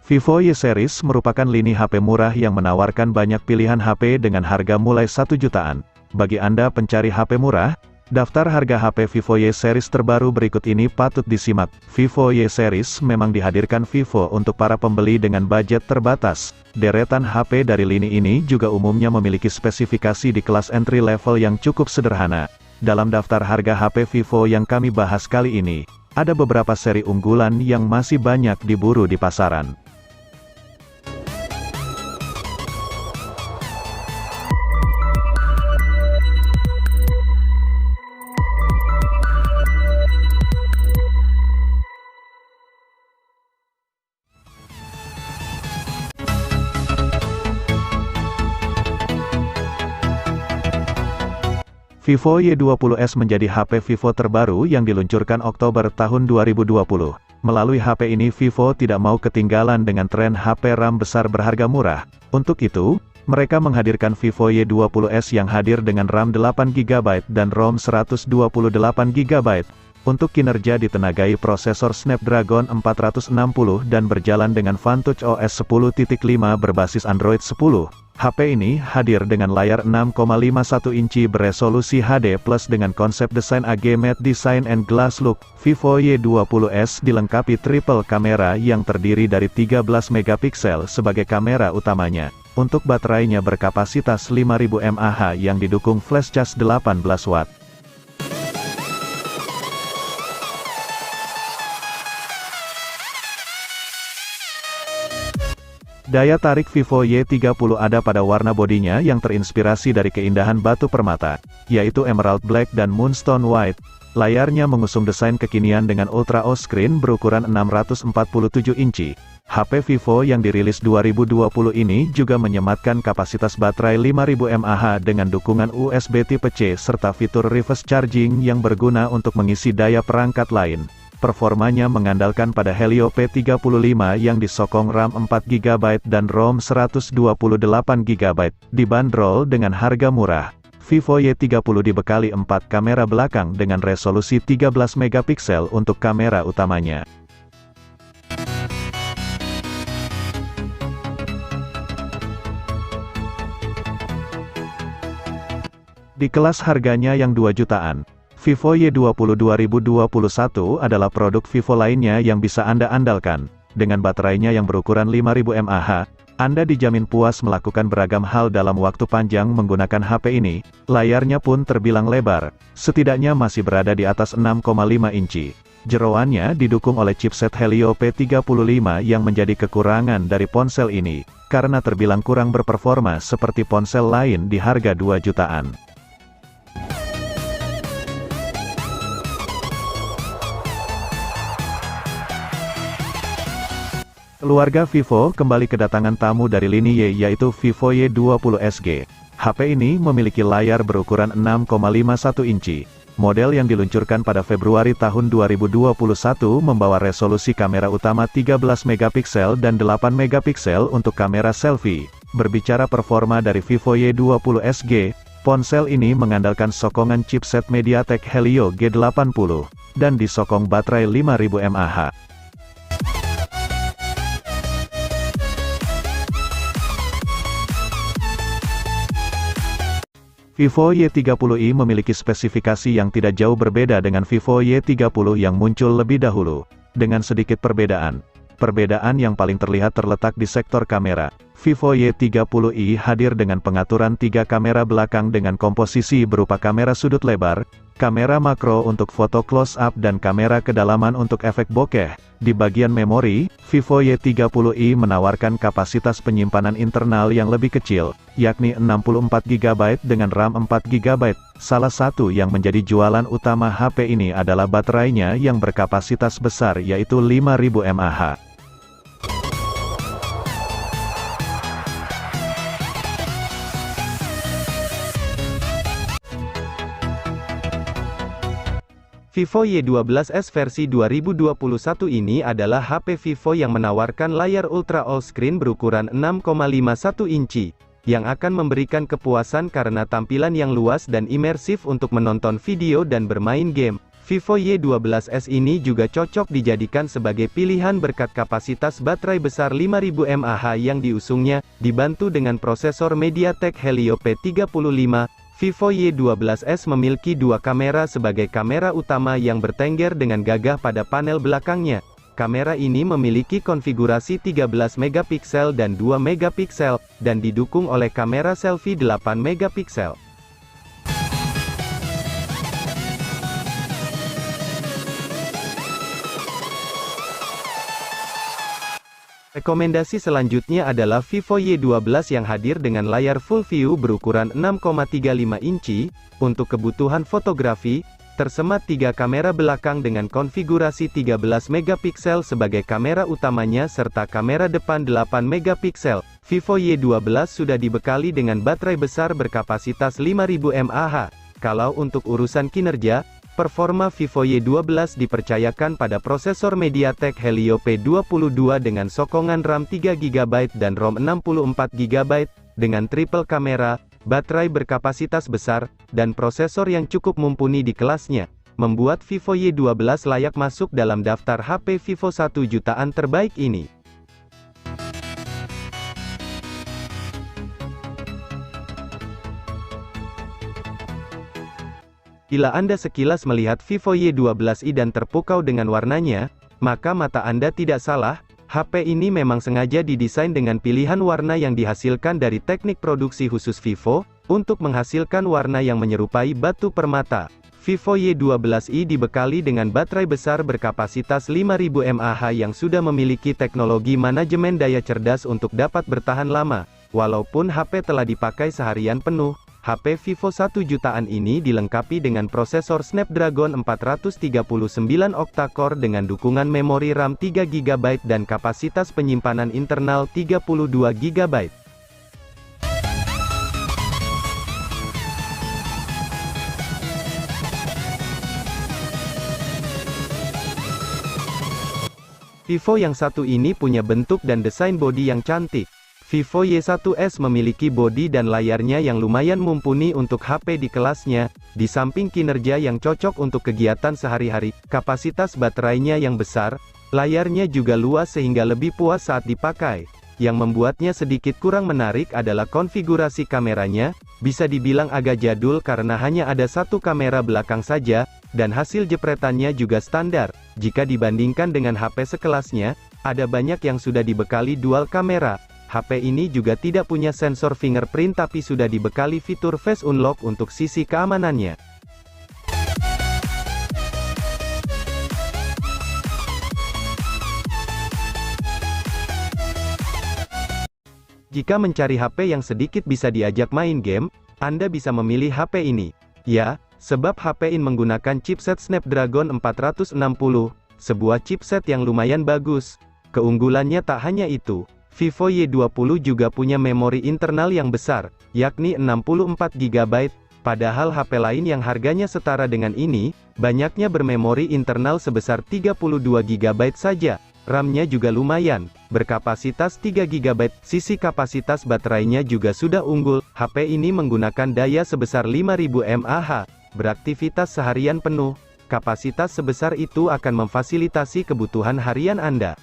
Vivo Y Series merupakan lini HP murah yang menawarkan banyak pilihan HP dengan harga mulai 1 jutaan. Bagi Anda pencari HP murah, daftar harga HP Vivo Y Series terbaru berikut ini patut disimak. Vivo Y Series memang dihadirkan Vivo untuk para pembeli dengan budget terbatas. Deretan HP dari lini ini juga umumnya memiliki spesifikasi di kelas entry level yang cukup sederhana. Dalam daftar harga HP Vivo yang kami bahas kali ini, ada beberapa seri unggulan yang masih banyak diburu di pasaran. Vivo Y20s menjadi HP Vivo terbaru yang diluncurkan Oktober tahun 2020. Melalui HP ini Vivo tidak mau ketinggalan dengan tren HP RAM besar berharga murah. Untuk itu, mereka menghadirkan Vivo Y20s yang hadir dengan RAM 8GB dan ROM 128GB. Untuk kinerja ditenagai prosesor Snapdragon 460 dan berjalan dengan Vantage OS 10.5 berbasis Android 10. HP ini hadir dengan layar 6,51 inci beresolusi HD+ dengan konsep desain AG Matte Design and Glass Look. Vivo Y20s dilengkapi triple kamera yang terdiri dari 13 megapiksel sebagai kamera utamanya. Untuk baterainya berkapasitas 5000 mAh yang didukung flash charge 18 watt. Daya tarik Vivo Y30 ada pada warna bodinya yang terinspirasi dari keindahan batu permata, yaitu Emerald Black dan Moonstone White. Layarnya mengusung desain kekinian dengan Ultra O Screen berukuran 647 inci. HP Vivo yang dirilis 2020 ini juga menyematkan kapasitas baterai 5000 mAh dengan dukungan USB Type C serta fitur reverse charging yang berguna untuk mengisi daya perangkat lain. Performanya mengandalkan pada Helio P35 yang disokong RAM 4GB dan ROM 128GB. Dibanderol dengan harga murah, Vivo Y30 dibekali 4 kamera belakang dengan resolusi 13 megapiksel untuk kamera utamanya. Di kelas harganya yang 2 jutaan, Vivo Y20 2021 adalah produk Vivo lainnya yang bisa Anda andalkan. Dengan baterainya yang berukuran 5000 mAh, Anda dijamin puas melakukan beragam hal dalam waktu panjang menggunakan HP ini. Layarnya pun terbilang lebar, setidaknya masih berada di atas 6,5 inci. Jeroannya didukung oleh chipset Helio P35 yang menjadi kekurangan dari ponsel ini, karena terbilang kurang berperforma seperti ponsel lain di harga 2 jutaan. Keluarga Vivo kembali kedatangan tamu dari lini Y yaitu Vivo Y20sG. HP ini memiliki layar berukuran 6,51 inci. Model yang diluncurkan pada Februari tahun 2021 membawa resolusi kamera utama 13 megapiksel dan 8 megapiksel untuk kamera selfie. Berbicara performa dari Vivo Y20sG, ponsel ini mengandalkan sokongan chipset MediaTek Helio G80 dan disokong baterai 5000 mAh. Vivo Y30i memiliki spesifikasi yang tidak jauh berbeda dengan Vivo Y30 yang muncul lebih dahulu, dengan sedikit perbedaan. Perbedaan yang paling terlihat terletak di sektor kamera. Vivo Y30i hadir dengan pengaturan 3 kamera belakang dengan komposisi berupa kamera sudut lebar, kamera makro untuk foto close-up dan kamera kedalaman untuk efek bokeh. Di bagian memori, Vivo Y30i menawarkan kapasitas penyimpanan internal yang lebih kecil, yakni 64GB dengan RAM 4GB. Salah satu yang menjadi jualan utama HP ini adalah baterainya yang berkapasitas besar yaitu 5000 mAh. Vivo Y12s versi 2021 ini adalah HP Vivo yang menawarkan layar Ultra All-Screen berukuran 6,51 inci, yang akan memberikan kepuasan karena tampilan yang luas dan imersif untuk menonton video dan bermain game. Vivo Y12s ini juga cocok dijadikan sebagai pilihan berkat kapasitas baterai besar 5000 mAh yang diusungnya, dibantu dengan prosesor MediaTek Helio P35. Vivo Y12s memiliki dua kamera sebagai kamera utama yang bertengger dengan gagah pada panel belakangnya. Kamera ini memiliki konfigurasi 13 megapiksel dan 2 megapiksel, dan didukung oleh kamera selfie 8 megapiksel. Rekomendasi selanjutnya adalah Vivo Y12 yang hadir dengan layar Full View berukuran 6,35 inci, untuk kebutuhan fotografi, tersemat 3 kamera belakang dengan konfigurasi 13 megapiksel sebagai kamera utamanya serta kamera depan 8 megapiksel. Vivo Y12 sudah dibekali dengan baterai besar berkapasitas 5000 mAh. Kalau untuk urusan kinerja, performa Vivo Y12 dipercayakan pada prosesor MediaTek Helio P22 dengan sokongan RAM 3GB dan ROM 64GB, dengan triple kamera, baterai berkapasitas besar, dan prosesor yang cukup mumpuni di kelasnya, membuat Vivo Y12 layak masuk dalam daftar HP Vivo 1 jutaan terbaik ini. Bila Anda sekilas melihat Vivo Y12i dan terpukau dengan warnanya, maka mata Anda tidak salah, HP ini memang sengaja didesain dengan pilihan warna yang dihasilkan dari teknik produksi khusus Vivo, untuk menghasilkan warna yang menyerupai batu permata. Vivo Y12i dibekali dengan baterai besar berkapasitas 5000 mAh yang sudah memiliki teknologi manajemen daya cerdas untuk dapat bertahan lama. Walaupun HP telah dipakai seharian penuh, HP Vivo 1 jutaan ini dilengkapi dengan prosesor Snapdragon 439 octa-core dengan dukungan memori RAM 3GB dan kapasitas penyimpanan internal 32GB. Vivo yang satu ini punya bentuk dan desain bodi yang cantik. Vivo Y1s memiliki bodi dan layarnya yang lumayan mumpuni untuk HP di kelasnya, di samping kinerja yang cocok untuk kegiatan sehari-hari, kapasitas baterainya yang besar, layarnya juga luas sehingga lebih puas saat dipakai. Yang membuatnya sedikit kurang menarik adalah konfigurasi kameranya, bisa dibilang agak jadul karena hanya ada satu kamera belakang saja, dan hasil jepretannya juga standar. Jika dibandingkan dengan HP sekelasnya, ada banyak yang sudah dibekali dual kamera. HP ini juga tidak punya sensor fingerprint tapi sudah dibekali fitur Face Unlock untuk sisi keamanannya. Jika mencari HP yang sedikit bisa diajak main game, Anda bisa memilih HP ini. Ya, sebab HP ini menggunakan chipset Snapdragon 460, sebuah chipset yang lumayan bagus. Keunggulannya tak hanya itu, Vivo Y20 juga punya memori internal yang besar, yakni 64GB, padahal HP lain yang harganya setara dengan ini, banyaknya bermemori internal sebesar 32GB saja. RAM-nya juga lumayan, berkapasitas 3GB, sisi kapasitas baterainya juga sudah unggul. HP ini menggunakan daya sebesar 5000 mAh, beraktivitas seharian penuh. Kapasitas sebesar itu akan memfasilitasi kebutuhan harian Anda.